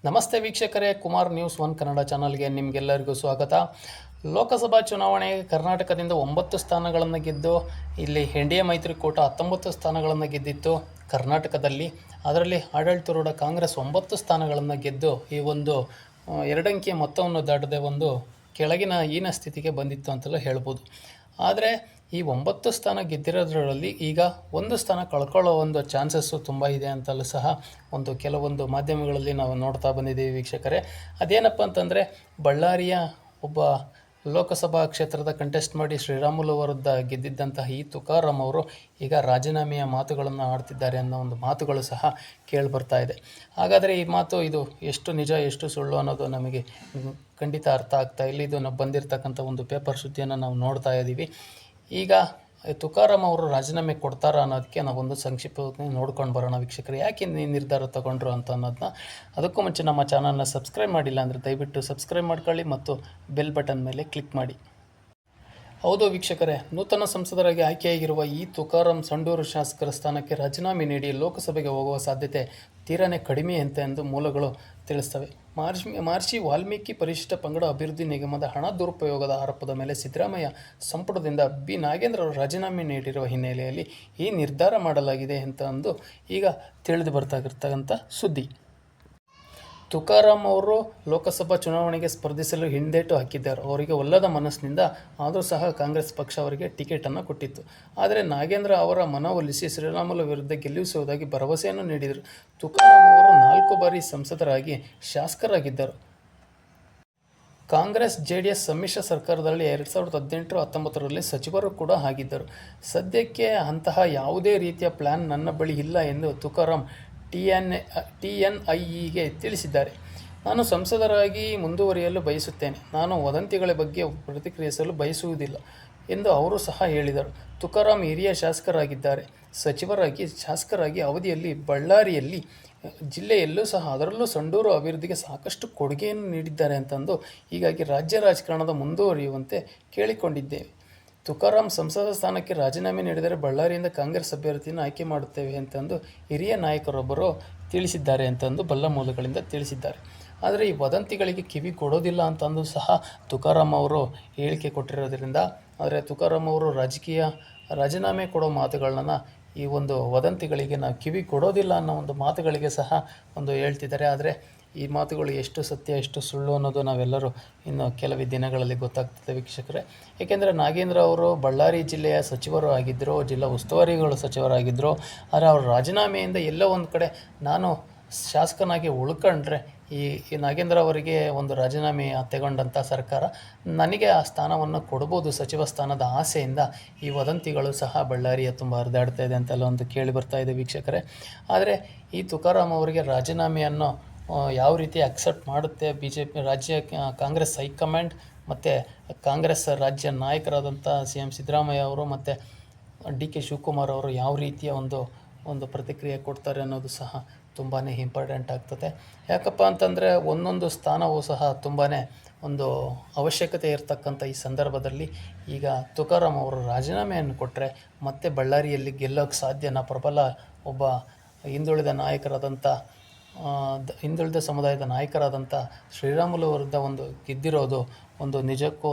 ನಮಸ್ತೆ ವೀಕ್ಷಕರೇ, ಕುಮಾರ್ ನ್ಯೂಸ್ 1 ಕನ್ನಡ ಚಾನಲ್ಗೆ ನಿಮಗೆಲ್ಲರಿಗೂ ಸ್ವಾಗತ. ಲೋಕಸಭಾ ಚುನಾವಣೆಗೆ ಕರ್ನಾಟಕದಿಂದ 9 ಸ್ಥಾನಗಳನ್ನು ಗೆದ್ದು ಇಲ್ಲಿ ಎನ್.ಡಿ.ಎ ಮೈತ್ರಿಕೂಟ 19 ಸ್ಥಾನಗಳನ್ನು ಗೆದ್ದಿತ್ತು ಕರ್ನಾಟಕದಲ್ಲಿ. ಅದರಲ್ಲಿ ಆಡಳಿತಾರೂಢ ಕಾಂಗ್ರೆಸ್ 9 ಸ್ಥಾನಗಳನ್ನು ಗೆದ್ದು ಈ ಒಂದು ಎರಡಂಕಿಯ ಮೊತ್ತವನ್ನು ದಾಟದೆ ಒಂದು ಕೆಳಗಿನ ಹೀನ ಸ್ಥಿತಿಗೆ ಬಂದಿತ್ತು ಅಂತಲೂ ಹೇಳ್ಬೋದು. ಆದರೆ ಈ 9 ಸ್ಥಾನ ಗೆದ್ದಿರೋದ್ರಲ್ಲಿ ಈಗ 1 ಸ್ಥಾನ ಕಳ್ಕೊಳ್ಳೋ ಒಂದು ಚಾನ್ಸಸ್ಸು ತುಂಬ ಇದೆ ಅಂತಲೂ ಸಹ ಕೆಲವೊಂದು ಮಾಧ್ಯಮಗಳಲ್ಲಿ ನಾವು ನೋಡ್ತಾ ಬಂದಿದ್ದೀವಿ ವೀಕ್ಷಕರೇ. ಅದೇನಪ್ಪ ಅಂತಂದರೆ, ಬಳ್ಳಾರಿಯ ಒಬ್ಬ ಲೋಕಸಭಾ ಕ್ಷೇತ್ರದ ಕಂಟೆಸ್ಟ್ ಮಾಡಿ ಶ್ರೀರಾಮುಲು ವಿರುದ್ಧ ಗೆದ್ದಿದ್ದಂತಹ ಈ ತುಕಾರಾಮ್ ಅವರು ಈಗ ರಾಜೀನಾಮೆಯ ಮಾತುಗಳನ್ನು ಆಡ್ತಿದ್ದಾರೆ ಅನ್ನೋ ಒಂದು ಮಾತುಗಳು ಸಹ ಕೇಳಿಬರ್ತಾ ಇದೆ. ಹಾಗಾದರೆ ಈ ಮಾತು ಇದು ಎಷ್ಟು ನಿಜ ಎಷ್ಟು ಸುಳ್ಳು ಅನ್ನೋದು ನಮಗೆ ಖಂಡಿತ ಅರ್ಥ ಆಗ್ತಾ ಇಲ್ಲ. ಇದು ಬಂದಿರತಕ್ಕಂಥ ಒಂದು ಪೇಪರ್ ಸುದ್ದಿಯನ್ನು ನಾವು ನೋಡ್ತಾ ಇದ್ದೀವಿ. ಈಗ ತುಕಾರಾಮ್ ಅವರು ರಾಜೀನಾಮೆ ಕೊಡ್ತಾರಾ ಅನ್ನೋದಕ್ಕೆ ನಾವೊಂದು ಸಂಕ್ಷಿಪ್ತವಾಗಿ ನೋಡ್ಕೊಂಡು ಬರೋಣ ವೀಕ್ಷಕರು. ಯಾಕೆ ಈ ನಿರ್ಧಾರ ತಗೊಂಡ್ರು ಅನ್ನೋದನ್ನ. ಅದಕ್ಕೂ ಮುಂಚೆ ನಮ್ಮ ಚಾನಲ್ನ ಸಬ್ಸ್ಕ್ರೈಬ್ ಮಾಡಿಲ್ಲ ಅಂದರೆ ದಯವಿಟ್ಟು ಸಬ್ಸ್ಕ್ರೈಬ್ ಮಾಡ್ಕೊಳ್ಳಿ ಮತ್ತು ಬೆಲ್ ಬಟನ್ ಮೇಲೆ ಕ್ಲಿಕ್ ಮಾಡಿ. ಹೌದು ವೀಕ್ಷಕರೇ, ನೂತನ ಸಂಸದರಾಗಿ ಆಯ್ಕೆಯಾಗಿರುವ ಈ ತುಕಾರಾಮ್ ಸಂಡೂರು ಶಾಸಕರ ಸ್ಥಾನಕ್ಕೆ ರಾಜೀನಾಮೆ ನೀಡಿ ಲೋಕಸಭೆಗೆ ಹೋಗುವ ಸಾಧ್ಯತೆ ತೀರಾನೇ ಕಡಿಮೆ ಎಂದು ಮೂಲಗಳು ತಿಳಿಸ್ತವೆ. ಮಹರ್ಷಿ ವಾಲ್ಮೀಕಿ ಪರಿಶಿಷ್ಟ ಪಂಗಡ ಅಭಿವೃದ್ಧಿ ನಿಗಮದ ಹಣ ದುರುಪಯೋಗದ ಆರೋಪದ ಮೇಲೆ ಸಿದ್ದರಾಮಯ್ಯ ಸಂಪುಟದಿಂದ ಬಿ. ನಾಗೇಂದ್ರ ಅವರು ರಾಜೀನಾಮೆ ನೀಡಿರುವ ಹಿನ್ನೆಲೆಯಲ್ಲಿ ಈ ನಿರ್ಧಾರ ಮಾಡಲಾಗಿದೆ ಎಂದು ಈಗ ತಿಳಿದು ಬರ್ತಾಗಿರ್ತಕ್ಕಂಥ ಸುದ್ದಿ. ತುಕಾರಾಮ್ ಅವರು ಲೋಕಸಭಾ ಚುನಾವಣೆಗೆ ಸ್ಪರ್ಧಿಸಲು ಹಿಂದೇಟು ಹಾಕಿದ್ದಾರೆ. ಅವರಿಗೆ ಒಲ್ಲದ ಮನಸ್ಸಿನಿಂದ ಆದರೂ ಸಹ ಕಾಂಗ್ರೆಸ್ ಪಕ್ಷ ಅವರಿಗೆ ಟಿಕೆಟನ್ನು ಕೊಟ್ಟಿತ್ತು. ಆದರೆ ನಾಗೇಂದ್ರ ಅವರ ಮನವೊಲಿಸಿ ಶ್ರೀರಾಮುಲು ವಿರುದ್ಧ ಗೆಲ್ಲಿಸುವುದಾಗಿ ಭರವಸೆಯನ್ನು ನೀಡಿದರು. ತುಕಾರಾಮ್ ಅವರು 4 ಬಾರಿ ಸಂಸದರಾಗಿ ಶಾಸಕರಾಗಿದ್ದರು. ಕಾಂಗ್ರೆಸ್ ಜೆಡಿಎಸ್ ಸಮ್ಮಿಶ್ರ ಸರ್ಕಾರದಲ್ಲಿ 2018-19ರಲ್ಲಿ ಸಚಿವರು ಕೂಡ ಆಗಿದ್ದರು. ಸದ್ಯಕ್ಕೆ ಅಂತಹ ಯಾವುದೇ ರೀತಿಯ ಪ್ಲಾನ್ ನನ್ನ ಬಳಿ ಇಲ್ಲ ಎಂದು ತುಕಾರಾಮ್ TNIEಗೆ ತಿಳಿಸಿದ್ದಾರೆ. ನಾನು ಸಂಸದರಾಗಿ ಮುಂದುವರಿಯಲು ಬಯಸುತ್ತೇನೆ. ನಾನು ವದಂತಿಗಳ ಬಗ್ಗೆ ಪ್ರತಿಕ್ರಿಯಿಸಲು ಬಯಸುವುದಿಲ್ಲ ಎಂದು ಅವರು ಸಹ ಹೇಳಿದರು. ತುಕಾರಾಮ್ ಹಿರಿಯ ಶಾಸಕರಾಗಿದ್ದಾರೆ. ಶಾಸಕರಾಗಿ ಅವಧಿಯಲ್ಲಿ ಬಳ್ಳಾರಿಯಲ್ಲಿ ಜಿಲ್ಲೆಯಲ್ಲೂ ಸಹ ಅದರಲ್ಲೂ ಸಂಡೂರು ಅಭಿವೃದ್ಧಿಗೆ ಸಾಕಷ್ಟು ಕೊಡುಗೆಯನ್ನು ನೀಡಿದ್ದಾರೆ ಹೀಗಾಗಿ ರಾಜ್ಯ ರಾಜಕಾರಣದ ಮುಂದುವರಿಯುವಂತೆ ಕೇಳಿಕೊಂಡಿದ್ದೇವೆ. ತುಕಾರಾಮ್ ಸಂಸದ ಸ್ಥಾನಕ್ಕೆ ರಾಜೀನಾಮೆ ನೀಡಿದರೆ ಬಳ್ಳಾರಿಯಿಂದ ಕಾಂಗ್ರೆಸ್ ಅಭ್ಯರ್ಥಿಯನ್ನು ಆಯ್ಕೆ ಮಾಡುತ್ತೇವೆ ಹಿರಿಯ ನಾಯಕರೊಬ್ಬರು ತಿಳಿಸಿದ್ದಾರೆ ಬಲ್ಲ ಮೂಲಗಳಿಂದ ತಿಳಿಸಿದ್ದಾರೆ. ಆದರೆ ಈ ವದಂತಿಗಳಿಗೆ ಕಿವಿ ಕೊಡೋದಿಲ್ಲ ಸಹ ತುಕಾರಾಮ್ ಅವರು ಹೇಳಿಕೆ ಕೊಟ್ಟಿರೋದ್ರಿಂದ, ಆದರೆ ತುಕಾರಾಮ್ ಅವರು ರಾಜೀನಾಮೆ ಕೊಡೋ ಮಾತುಗಳನ್ನ ಈ ಒಂದು ವದಂತಿಗಳಿಗೆ ನಾವು ಕಿವಿ ಕೊಡೋದಿಲ್ಲ ಅನ್ನೋ ಒಂದು ಮಾತುಗಳಿಗೆ ಸಹ ಹೇಳ್ತಿದ್ದಾರೆ. ಆದರೆ ಈ ಮಾತುಗಳು ಎಷ್ಟು ಸತ್ಯ ಎಷ್ಟು ಸುಳ್ಳು ಅನ್ನೋದು ನಾವೆಲ್ಲರೂ ಇನ್ನು ಕೆಲವೇ ದಿನಗಳಲ್ಲಿ ಗೊತ್ತಾಗ್ತದೆ ವೀಕ್ಷಕರೇ. ಏಕೆಂದರೆ ನಾಗೇಂದ್ರ ಅವರು ಬಳ್ಳಾರಿ ಜಿಲ್ಲೆಯ ಸಚಿವರು ಆಗಿದ್ದರು, ಜಿಲ್ಲಾ ಉಸ್ತುವಾರಿಗಳು ಸಚಿವರಾಗಿದ್ದರು. ಆದರೆ ಅವರು ರಾಜೀನಾಮೆಯಿಂದ ಎಲ್ಲೋ ಒಂದು ಕಡೆ ನಾನು ಶಾಸಕನಾಗಿ ಉಳ್ಕೊಂಡ್ರೆ ಈ ನಾಗೇಂದ್ರ ಅವರಿಗೆ ಒಂದು ರಾಜೀನಾಮೆ ತೆಗೊಂಡಂಥ ಸರ್ಕಾರ ನನಗೆ ಆ ಸ್ಥಾನವನ್ನು ಕೊಡ್ಬೋದು ಸಚಿವ ಸ್ಥಾನದ ಆಸೆಯಿಂದ ಈ ವದಂತಿಗಳು ಸಹ ಬಳ್ಳಾರಿಯ ತುಂಬ ಹರಿದಾಡ್ತಾ ಇದೆ ಅಂತೆಲ್ಲ ಕೇಳಿ ಬರ್ತಾ ಇದೆ ವೀಕ್ಷಕರೇ. ಆದರೆ ಈ ತುಕಾರಾಮ್ ಅವರಿಗೆ ರಾಜೀನಾಮೆಯನ್ನು ಯಾವ ರೀತಿ ಅಕ್ಸೆಪ್ಟ್ ಮಾಡುತ್ತೆ BJP ರಾಜ್ಯ ಕಾಂಗ್ರೆಸ್ ಹೈಕಮಾಂಡ್ ಮತ್ತು ಕಾಂಗ್ರೆಸ್ ರಾಜ್ಯ ನಾಯಕರಾದಂಥ CM ಸಿದ್ದರಾಮಯ್ಯ ಅವರು ಮತ್ತು DK ಶಿವಕುಮಾರ್ ಅವರು ಯಾವ ರೀತಿಯ ಒಂದು ಪ್ರತಿಕ್ರಿಯೆ ಕೊಡ್ತಾರೆ ಅನ್ನೋದು ಸಹ ತುಂಬಾ ಇಂಪಾರ್ಟೆಂಟ್ ಆಗ್ತದೆ. ಯಾಕಪ್ಪ ಅಂತಂದರೆ ಒಂದೊಂದು ಸ್ಥಾನವೂ ಸಹ ತುಂಬಾ ಒಂದು ಅವಶ್ಯಕತೆ ಇರತಕ್ಕಂಥ ಈ ಸಂದರ್ಭದಲ್ಲಿ ಈಗ ತುಕಾರಾಮ್ ಅವರು ರಾಜೀನಾಮೆಯನ್ನು ಕೊಟ್ಟರೆ ಮತ್ತೆ ಬಳ್ಳಾರಿಯಲ್ಲಿ ಗೆಲ್ಲೋಕ್ಕೆ ಸಾಧ್ಯನಾ? ಪ್ರಬಲ ಒಬ್ಬ ಹಿಂದುಳಿದ ಸಮುದಾಯದ ನಾಯಕರಾದಂಥ ಶ್ರೀರಾಮುಲು ವಿರುದ್ಧ ಗೆದ್ದಿರೋದು ನಿಜಕ್ಕೂ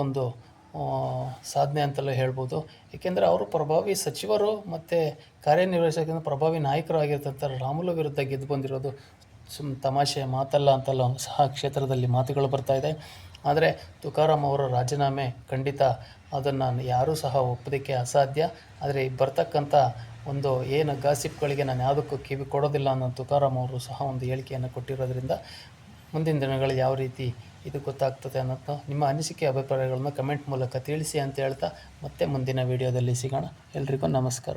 ಸಾಧನೆ ಅಂತಲೇ ಹೇಳ್ಬೋದು. ಏಕೆಂದರೆ ಅವರು ಪ್ರಭಾವಿ ಸಚಿವರು ಮತ್ತು ಕಾರ್ಯನಿರ್ವಹಿಸೋಕ್ಕಿಂತ ಪ್ರಭಾವಿ ನಾಯಕರು ಆಗಿರ್ತಂಥ ರಾಮುಲು ವಿರುದ್ಧ ಗೆದ್ದು ಬಂದಿರೋದು ತಮಾಷೆಯ ಮಾತಲ್ಲ ಅಂತೆಲ್ಲ ಸಹ ಕ್ಷೇತ್ರದಲ್ಲಿ ಮಾತುಗಳು ಬರ್ತಾ ಇದೆ. ಆದರೆ ತುಕಾರಾಮ್ ಅವರ ರಾಜೀನಾಮೆ ಖಂಡಿತ ಅದನ್ನು ಯಾರೂ ಸಹ ಒಪ್ಪೋದಕ್ಕೆ ಅಸಾಧ್ಯ. ಆದರೆ ಬರ್ತಕ್ಕಂಥ ಏನು ಗಾಸಿಪ್ಗಳಿಗೆ ನಾನು ಯಾವುದಕ್ಕೂ ಕಿವಿ ಕೊಡೋದಿಲ್ಲ ಅನ್ನೋ ತುಕಾರಾಮ್ ಅವರು ಸಹ ಹೇಳಿಕೆಯನ್ನು ಕೊಟ್ಟಿರೋದ್ರಿಂದ ಮುಂದಿನ ದಿನಗಳು ಯಾವ ರೀತಿ ಇದು ಗೊತ್ತಾಗ್ತದೆ ಅನ್ನೋದು ನಿಮ್ಮ ಅನಿಸಿಕೆ ಅಭಿಪ್ರಾಯಗಳನ್ನು ಕಮೆಂಟ್ ಮೂಲಕ ತಿಳಿಸಿ ಅಂತ ಹೇಳ್ತಾ ಮತ್ತೆ ಮುಂದಿನ ವಿಡಿಯೋದಲ್ಲಿ ಸಿಗೋಣ. ಎಲ್ರಿಗೂ ನಮಸ್ಕಾರ.